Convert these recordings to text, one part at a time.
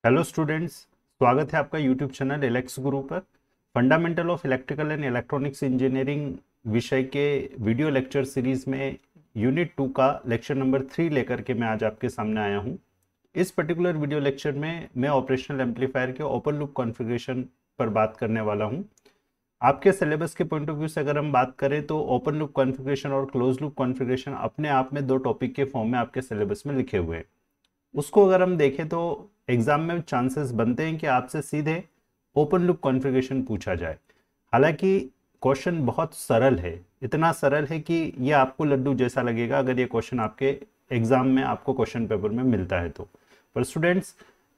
Hello students, स्वागत है आपका यूट्यूब चैनल एलेक्स गुरु पर। Fundamental of electrical and electronics engineering विषय के वीडियो लेक्चर सीरीज में यूनिट 2 का लेक्चर नंबर 3 लेकर के मैं आज आपके सामने आया हूं। इस पर्टिकुलर वीडियो लेक्चर में मैं ऑपरेशनल एम्पलीफायर के ओपन लूप कॉन्फ़िगरेशन पर बात करने वाला हूं। आपके सिलेबस के पॉइंट ऑफ व्यू से अगर हम बात करें तो ओपन लूप कॉन्फ़िगरेशन और क्लोज लूप कॉन्फ़िगरेशन अपने आप में दो टॉपिक के फॉर्म में आपके सिलेबस में लिखे हुए हैं। उसको अगर हम देखें तो एग्जाम में चांसेस बनते हैं कि आपसे सीधे ओपन लूप कॉन्फ़िगरेशन पूछा जाए। हालांकि क्वेश्चन बहुत सरल है, इतना सरल है कि ये आपको लड्डू जैसा लगेगा अगर ये क्वेश्चन आपके एग्जाम में आपको क्वेश्चन पेपर में मिलता है तो। पर स्टूडेंट्स,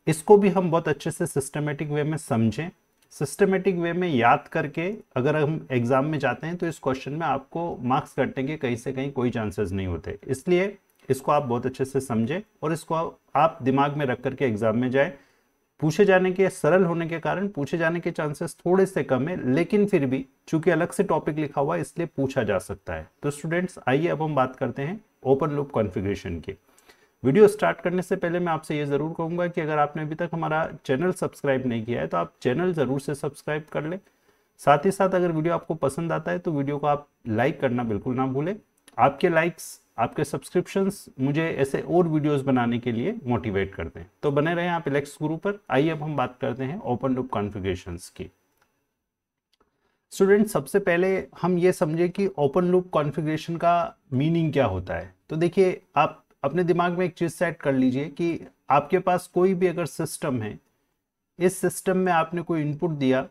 इसको भी हम बहुत अच्छे से सिस्टमेटिक वे में समझें, सिस्टमेटिक वे में याद करके अगर हम एग्जाम में जाते हैं तो इस क्वेश्चन में आपको मार्क्स कटने के कहीं से कहीं कोई चांसेस नहीं होते। इसलिए इसको आप बहुत अच्छे से समझें और इसको आप दिमाग में रख करके एग्जाम में जाए। पूछे जाने के सरल होने के कारण पूछे जाने के चांसेस थोड़े से कम है, लेकिन फिर भी चूंकि अलग से टॉपिक लिखा हुआ है इसलिए पूछा जा सकता है। तो स्टूडेंट्स, आइए अब हम बात करते हैं ओपन लूप कॉन्फ़िगरेशन की। वीडियो स्टार्ट करने से पहले मैं आपसे ये ज़रूर कहूँगा कि अगर आपने अभी तक हमारा चैनल सब्सक्राइब नहीं किया है तो आप चैनल ज़रूर से सब्सक्राइब कर लें। साथ ही साथ अगर वीडियो आपको पसंद आता है तो वीडियो को आप लाइक करना बिल्कुल ना भूलें। आपके लाइक्स, आपके सब्सक्रिप्शंस मुझे ऐसे और वीडियोस बनाने के लिए मोटिवेट करते हैं। तो बने रहें आप एलेक्स गुरु पर। आइए अब हम बात करते हैं ओपन लूप कॉन्फ़िगरेशंस की। स्टूडेंट, सबसे पहले हम ये समझे कि ओपन लूप कॉन्फ़िगरेशन का मीनिंग क्या होता है। तो देखिए, आप अपने दिमाग में एक चीज़ सेट कर लीजिए कि आपके पास कोई भी अगर सिस्टम है, इस सिस्टम में आपने कोई इनपुट दिया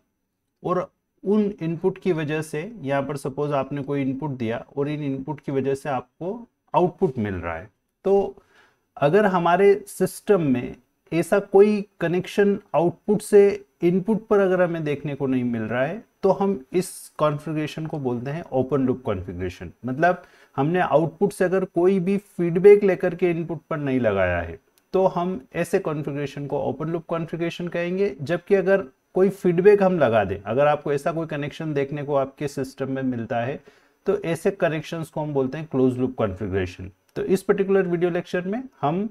और उन इनपुट की वजह से, यहाँ पर सपोज आपने कोई इनपुट दिया और इन इनपुट की वजह से आपको आउटपुट मिल रहा है। तो अगर हमारे सिस्टम में ऐसा कोई कनेक्शन आउटपुट से इनपुट पर अगर हमें देखने को नहीं मिल रहा है तो हम इस कॉन्फ़िगरेशन को बोलते हैं ओपन लूप कॉन्फ़िगरेशन। मतलब हमने आउटपुट से अगर कोई भी फीडबैक लेकर के इनपुट पर नहीं लगाया है तो हम ऐसे कॉन्फ़िगरेशन को ओपन लूप कॉन्फ़िगरेशन कहेंगे। जबकि अगर कोई फीडबैक हम लगा दें, अगर आपको ऐसा कोई कनेक्शन देखने को आपके सिस्टम में मिलता है तो ऐसे कनेक्शंस को हम बोलते हैं क्लोज लूप कॉन्फ़िगरेशन। तो इस पर्टिकुलर वीडियो लेक्चर में हम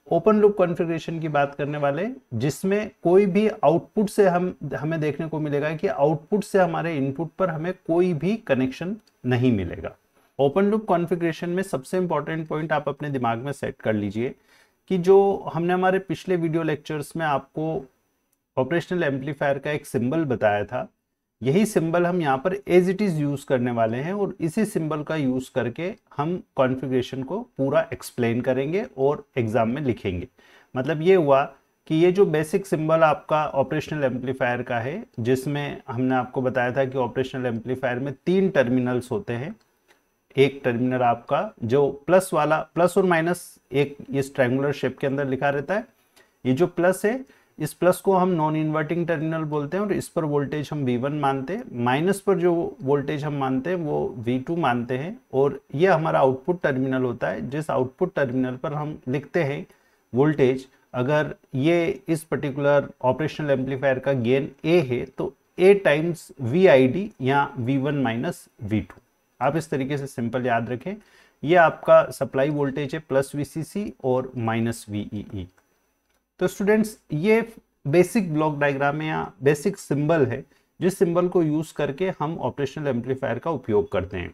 ओपन लूप कॉन्फ़िगरेशन की बात करने वाले, जिसमें कोई भी आउटपुट से हमें देखने को मिलेगा कि आउटपुट से हमारे इनपुट पर हमें कोई भी कनेक्शन नहीं मिलेगा। ओपन लूप कॉन्फ़िगरेशन में सबसे इंपॉर्टेंट पॉइंट आप अपने दिमाग में सेट कर लीजिए कि जो हमने हमारे पिछले वीडियो लेक्चर्स में आपको ऑपरेशनल एम्पलीफायर का एक सिंबल बताया था, यही सिंबल हम यहाँ पर एज इट इज यूज करने वाले हैं और इसी सिंबल का यूज करके हम कॉन्फ़िगरेशन को पूरा एक्सप्लेन करेंगे और एग्जाम में लिखेंगे। मतलब ये हुआ कि ये जो बेसिक सिंबल आपका ऑपरेशनल एम्पलीफायर का है, जिसमें हमने आपको बताया था कि ऑपरेशनल एम्पलीफायर में 3 टर्मिनल्स होते हैं। एक टर्मिनल आपका जो प्लस वाला, प्लस और माइनस एक इस ट्रायंगुलर शेप के अंदर लिखा रहता है। ये जो प्लस है, इस प्लस को हम नॉन इन्वर्टिंग टर्मिनल बोलते हैं और इस पर वोल्टेज हम V1 मानते हैं। माइनस पर जो वोल्टेज हम मानते हैं वो V2 मानते हैं और ये हमारा आउटपुट टर्मिनल होता है, जिस आउटपुट टर्मिनल पर हम लिखते हैं वोल्टेज। अगर ये इस पर्टिकुलर ऑपरेशनल एम्पलीफायर का गेन A है तो A टाइम्स VID या V1 माइनस V2। आप इस तरीके से सिंपल याद रखें। ये आपका सप्लाई वोल्टेज है, प्लस VCC और माइनस VEE। तो स्टूडेंट्स, ये बेसिक ब्लॉक डायग्राम है या बेसिक सिंबल है, जिस सिंबल को यूज करके हम ऑपरेशनल एम्पलीफायर का उपयोग करते हैं।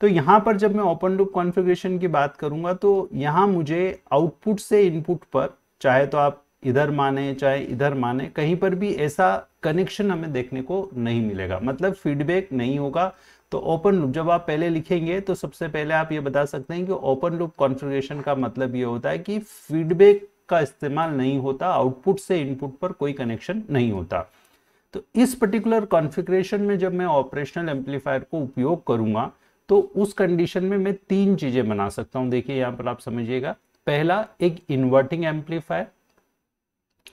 तो यहाँ पर जब मैं ओपन लूप कॉन्फ़िगरेशन की बात करूंगा तो यहाँ मुझे आउटपुट से इनपुट पर, चाहे तो आप इधर माने चाहे इधर माने, कहीं पर भी ऐसा कनेक्शन हमें देखने को नहीं मिलेगा, मतलब फीडबैक नहीं होगा। तो ओपन लूप जब आप पहले लिखेंगे तो सबसे पहले आप ये बता सकते हैं कि ओपन लूप कॉन्फ़िगरेशन का मतलब ये होता है कि फीडबैक का इस्तेमाल नहीं होता, आउटपुट से इनपुट पर कोई कनेक्शन नहीं होता। तो इस पर्टिकुलर कॉन्फ़िगरेशन में जब मैं ऑपरेशनल एम्पलीफायर को उपयोग करूंगा तो उस कंडीशन में मैं 3 चीजें बना सकता हूं। देखिए यहां पर आप समझिएगा। पहला, एक इन्वर्टिंग एम्पलीफायर।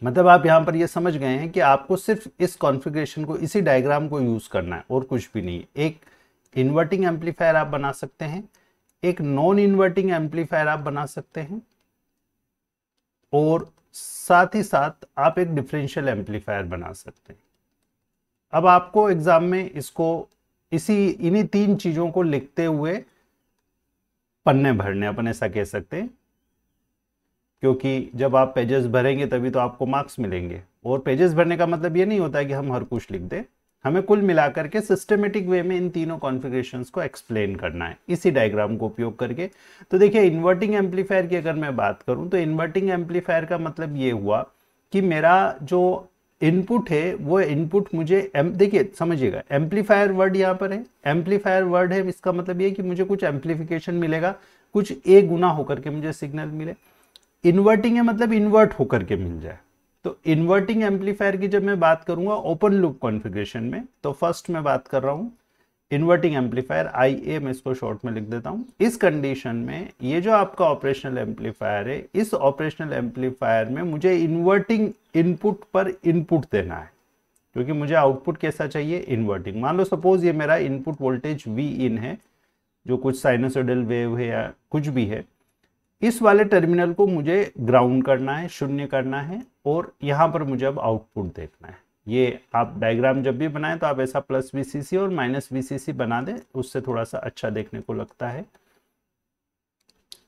मतलब आप यहां पर ये समझ गए हैं कि आपको सिर्फ इस कॉन्फ़िगरेशन को, इसी डायग्राम को यूज करना है और कुछ भी नहीं। एक इन्वर्टिंग एम्पलीफायर आप बना सकते हैं, एक नॉन इन्वर्टिंग एम्पलीफायर आप बना सकते हैं और साथ ही साथ आप एक डिफरेंशियल एम्पलीफायर बना सकते हैं। अब आपको एग्जाम में इसको इन्हीं 3 चीजों को लिखते हुए पन्ने भरने, अपन ऐसा कह सकते हैं। क्योंकि जब आप पेजेस भरेंगे तभी तो आपको मार्क्स मिलेंगे। और पेजेस भरने का मतलब ये नहीं होता है कि हम हर कुछ लिख दें, हमें कुल मिलाकर के सिस्टमेटिक वे में इन तीनों कॉन्फ़िगरेशंस को एक्सप्लेन करना है इसी डायग्राम को उपयोग करके। तो देखिए इन्वर्टिंग एम्पलीफायर की अगर मैं बात करूं तो इन्वर्टिंग एम्पलीफायर का मतलब ये हुआ कि मेरा जो इनपुट है वो इनपुट मुझे देखिए समझिएगा, एम्पलीफायर वर्ड यहाँ पर है, एम्पलीफायर वर्ड है, इसका मतलब ये कि मुझे कुछ एम्पलीफिकेशन मिलेगा, कुछ ए गुना होकर के मुझे सिग्नल मिले। इन्वर्टिंग है मतलब इन्वर्ट होकर के मिल जाए। तो इन्वर्टिंग एम्पलीफायर की जब मैं बात करूंगा ओपन लूप कॉन्फ़िगरेशन में, तो फर्स्ट मैं बात कर रहा हूं इन्वर्टिंग एम्पलीफायर IA, मैं इसको शॉर्ट में लिख देता हूं। इस कंडीशन में ये जो आपका ऑपरेशनल एम्पलीफायर है, इस ऑपरेशनल एम्पलीफायर में मुझे इन्वर्टिंग इनपुट पर इनपुट देना है, क्योंकि मुझे आउटपुट कैसा चाहिए, इन्वर्टिंग। मान लो सपोज ये मेरा इनपुट वोल्टेज Vin है, जो कुछ साइनसोइडल वेव है या कुछ भी है, इस वाले टर्मिनल को मुझे ग्राउंड करना है, शून्य करना है, और यहां पर मुझे अब आउटपुट देखना है। ये आप डायग्राम जब भी बनाएं तो आप ऐसा प्लस VCC और माइनस VCC बना दें, उससे थोड़ा सा अच्छा देखने को लगता है।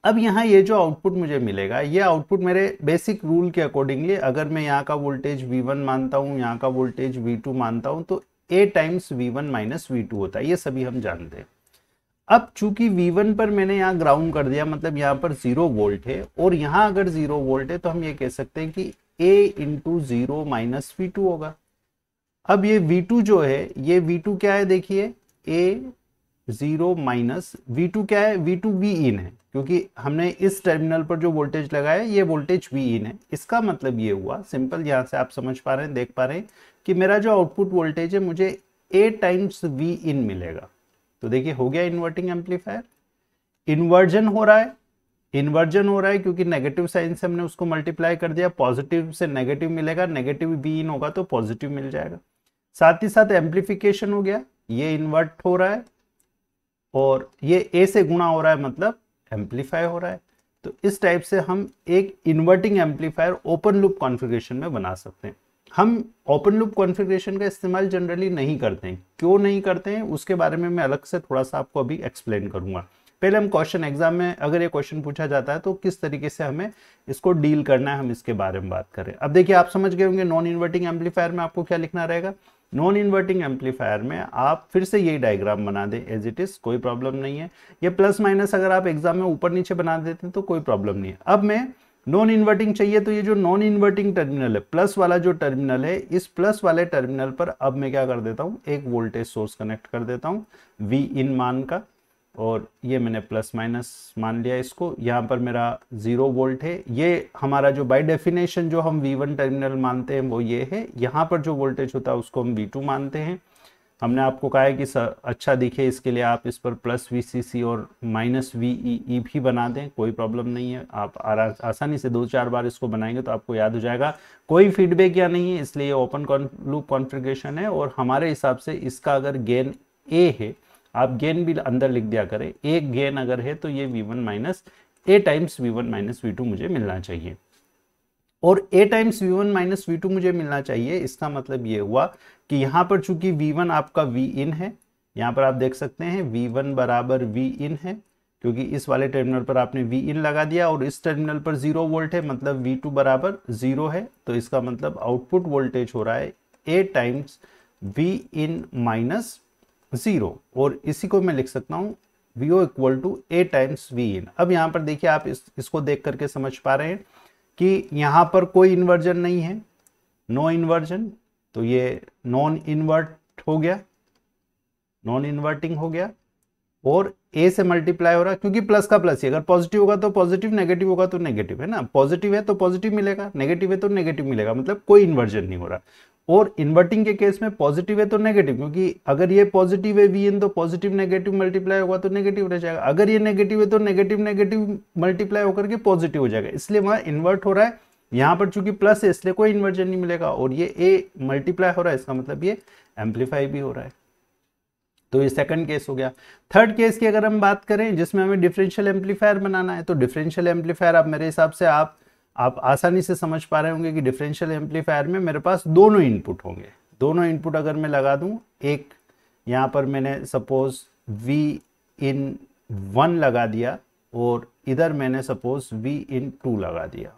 अब यहाँ ये जो आउटपुट मुझे मिलेगा, ये आउटपुट मेरे बेसिक रूल के अकॉर्डिंगली, अगर मैं यहाँ का वोल्टेज V1 मानता हूँ, यहाँ का वोल्टेज V2 मानता हूँ, तो A times V1 minus V2 होता है, ये सभी हम जानते हैं। अब चूंकि V1 पर मैंने यहाँ ग्राउंड कर दिया, मतलब यहाँ पर 0 वोल्ट है, और यहाँ अगर 0 वोल्ट है तो हम ये कह सकते हैं कि A इंटू 0 माइनस V2 होगा। अब ये V2 जो है, ये V2 क्या है, देखिए A 0 माइनस V2 क्या है, V2 Vin है, क्योंकि हमने इस टर्मिनल पर जो वोल्टेज लगाया ये वोल्टेज Vin है। इसका मतलब ये हुआ सिंपल, यहाँ से आप समझ पा रहे हैं, देख पा रहे हैं कि मेरा जो आउटपुट वोल्टेज है मुझे A टाइम्स Vin मिलेगा। तो देखिए हो गया इन्वर्टिंग एम्पलीफायर। इन्वर्जन हो रहा है, इन्वर्जन हो रहा है क्योंकि नेगेटिव साइन से हमने उसको मल्टीप्लाई कर दिया, पॉजिटिव से नेगेटिव मिलेगा, नेगेटिव Vin होगा तो पॉजिटिव मिल जाएगा। साथ ही साथ एम्पलीफिकेशन हो गया, ये इन्वर्ट हो रहा है और ये A से गुणा हो रहा है, मतलब एम्पलीफाई हो रहा है। तो इस टाइप से हम एक inverting amplifier open loop configuration में बना सकते हैं। हम ओपन लूप कॉन्फ़िगरेशन का इस्तेमाल जनरली नहीं करते हैं, क्यों नहीं करते हैं उसके बारे में मैं अलग से थोड़ा सा आपको अभी एक्सप्लेन करूंगा। पहले हम क्वेश्चन एग्जाम में अगर ये क्वेश्चन पूछा जाता है तो किस तरीके से हमें इसको डील करना है, हम इसके बारे में बात करें। अब देखिए आप समझ गए होंगे नॉन इन्वर्टिंग एम्पलीफायर में आपको क्या लिखना रहेगा। नॉन इन्वर्टिंग एम्पलीफायर में आप फिर से यही डायग्राम बना दें एज इट इज, कोई प्रॉब्लम नहीं है। ये प्लस माइनस अगर आप एग्जाम में ऊपर नीचे बना देते हैं तो कोई प्रॉब्लम नहीं है। अब मैं नॉन इन्वर्टिंग चाहिए, तो ये जो नॉन इन्वर्टिंग टर्मिनल है, प्लस वाला जो टर्मिनल है, इस प्लस वाले टर्मिनल पर अब मैं क्या कर देता हूँ, एक वोल्टेज सोर्स कनेक्ट कर देता हूँ Vin मान का, और ये मैंने प्लस माइनस मान लिया इसको। यहाँ पर मेरा 0 वोल्ट है, ये हमारा जो बाय डेफिनेशन जो हम V1 टर्मिनल मानते हैं वो ये है। यहाँ पर जो वोल्टेज होता है उसको हम V2 मानते हैं। हमने आपको कहा है कि अच्छा दिखे इसके लिए आप इस पर प्लस VCC और माइनस VEE भी बना दें, कोई प्रॉब्लम नहीं है। आप आसानी से 2-4 बार इसको बनाएंगे तो आपको याद हो जाएगा, कोई फीडबैक या नहीं है, इसलिए ओपन लूप कॉन्फ़िगरेशन है। और हमारे हिसाब से इसका अगर गेन A है, आप गेन भी अंदर लिख दिया करें, एक गेन अगर है तो ये V1 minus A times V1 minus V2 मुझे मिलना चाहिए। और A times V1 minus V2 मुझे मिलना चाहिए, इसका मतलब ये हुआ कि यहाँ पर चूंकि V1 आपका Vin है, यहाँ पर आप देख सकते हैं V1 बराबर Vin है, क्योंकि इस वाले टर्मिनल पर आपने Vin लगा दिया और इस टर्मिनल पर 0 वोल्ट है, मतलब V2 बराबर 0 है। तो इसका मतलब आउटपुट वोल्टेज हो रहा है A टाइम्स Vin माइनस 0, और इसी को मैं लिख सकता हूँ VO equal to A times Vin। अब यहाँ पर देखिए आप इसको देख करके समझ पा रहे हैं कि यहाँ पर कोई इन्वर्जन नहीं है, नो इन्वर्जन, तो ये नॉन इन्वर्ट हो गया, नॉन इन्वर्टिंग हो गया, और A से मल्टीप्लाई हो रहा है, क्योंकि प्लस का प्लस ही, अगर पॉजिटिव होगा तो पॉजिटिव, नेगेटिव होगा तो नेगेटिव, है ना। पॉजिटिव है तो पॉजिटिव मिलेगा, नेगेटिव है तो नेगेटिव मिलेगा, मतलब कोई इन्वर्जन नहीं हो रहा। और इन्वर्टिंग के केस में पॉजिटिव है तो नेगेटिव, क्योंकि अगर ये पॉजिटिव है Vin तो पॉजिटिव नेगेटिव मल्टीप्लाई होगा तो नेगेटिव रह जाएगा, अगर ये नेगेटिव है तो नेगेटिव नेगेटिव मल्टीप्लाई होकर के पॉजिटिव हो जाएगा, इसलिए वहां इन्वर्ट हो रहा है। यहाँ पर चूंकि प्लस है इसलिए कोई इन्वर्जन नहीं मिलेगा, और ये A मल्टीप्लाई हो रहा है, इसका मतलब ये एम्पलीफाई भी हो रहा है। तो ये सेकंड केस हो गया। थर्ड केस की अगर हम बात करें जिसमें हमें डिफरेंशियल एम्पलीफायर बनाना है, तो डिफरेंशियल एम्पलीफायर अब मेरे हिसाब से आप आसानी से समझ पा रहे होंगे कि डिफरेंशियल एम्पलीफायर में मेरे पास दोनों इनपुट होंगे। दोनों इनपुट अगर मैं लगा दूं, एक यहाँ पर मैंने सपोज Vin1 लगा दिया और इधर मैंने सपोज Vin2 लगा दिया।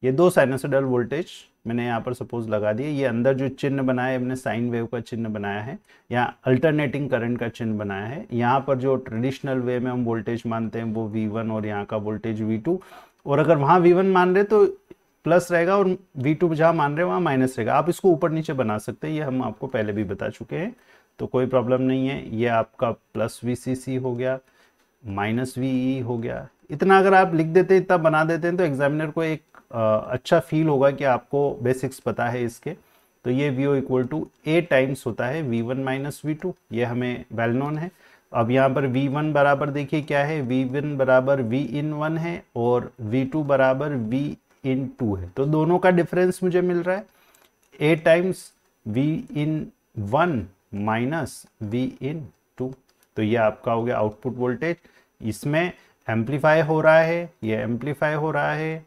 ये दो साइनसोइडल वोल्टेज मैंने यहाँ पर सपोज लगा दिए, ये अंदर जो चिन्ह बनाया है हमने साइन वेव का चिन्ह बनाया है, यहाँ अल्टरनेटिंग करंट का चिन्ह बनाया है। यहाँ पर जो ट्रेडिशनल वे में हम वोल्टेज मानते हैं वो V1 और यहाँ का वोल्टेज V2, और अगर वहाँ V1 मान रहे तो प्लस रहेगा और V2 जहाँ मान रहे वहाँ माइनस रहेगा। आप इसको ऊपर नीचे बना सकते हैं, ये हम आपको पहले भी बता चुके हैं, तो कोई प्रॉब्लम नहीं है। ये आपका प्लस VCC हो गया, माइनस VE हो गया। इतना अगर आप लिख देते हैं, इतना बना देते हैं, तो एग्जामिनर को एक अच्छा फील होगा कि आपको बेसिक्स पता है इसके। तो ये VO equal to A times होता है V1 माइनस V2, ये हमें वेल नोन है। अब यहाँ पर V1 बराबर देखिए क्या है, V1 बराबर V in1 है और V2 बराबर V in2 है। तो दोनों का डिफरेंस मुझे मिल रहा है A times V in1 minus V in2। तो ये आपका हो गया आउटपुट वोल्टेज। इसमें एम्पलीफाई हो रहा है, ये एम्पलीफाई हो रहा है,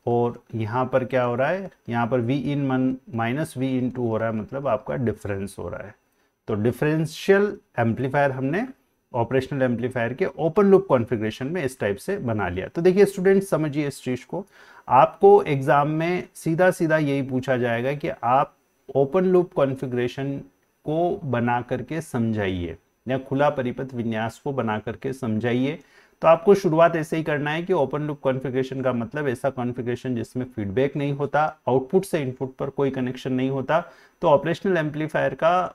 और यहाँ पर क्या हो रहा है, यहाँ पर V in1 minus V in2 हो रहा है, मतलब आपका डिफरेंस हो रहा है। तो डिफरेंशियल एम्पलीफायर हमने ऑपरेशनल एम्पलीफायर के ओपन लूप कॉन्फ़िगरेशन में इस टाइप से बना लिया। तो देखिए स्टूडेंट्स, समझिए इस चीज़ को, आपको एग्जाम में सीधा सीधा यही पूछा जाएगा कि आप ओपन लूप कॉन्फ़िगरेशन को बना करके समझाइए या खुला परिपथ विन्यास को बना करके समझाइए। तो आपको शुरुआत ऐसे ही करना है कि ओपन लूप कॉन्फ़िगरेशन का मतलब ऐसा कॉन्फ़िगरेशन जिसमें फीडबैक नहीं होता, आउटपुट से इनपुट पर कोई कनेक्शन नहीं होता। तो ऑपरेशनल एम्पलीफायर का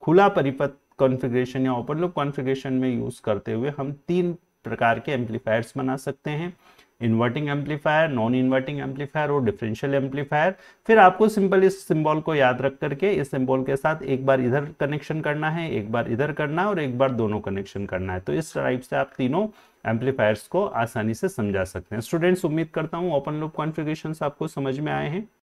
खुला परिपथ कॉन्फ़िगरेशन या ओपन लूप कॉन्फ़िगरेशन में यूज करते हुए हम 3 प्रकार के एम्पलीफायर्स बना सकते हैं, inverting amplifier, non inverting amplifier और डिफरेंशियल एम्पलीफायर। फिर आपको सिंपल इस सिंबल को याद रख करके इस सिंबल के साथ एक बार इधर कनेक्शन करना है, एक बार इधर करना है और एक बार दोनों कनेक्शन करना है। तो इस टाइप से आप तीनों एम्पलीफायर्स को आसानी से समझा सकते हैं। स्टूडेंट्स, उम्मीद करता हूँ ओपन लूप कॉन्फ़िगरेशंस आपको समझ में आए हैं।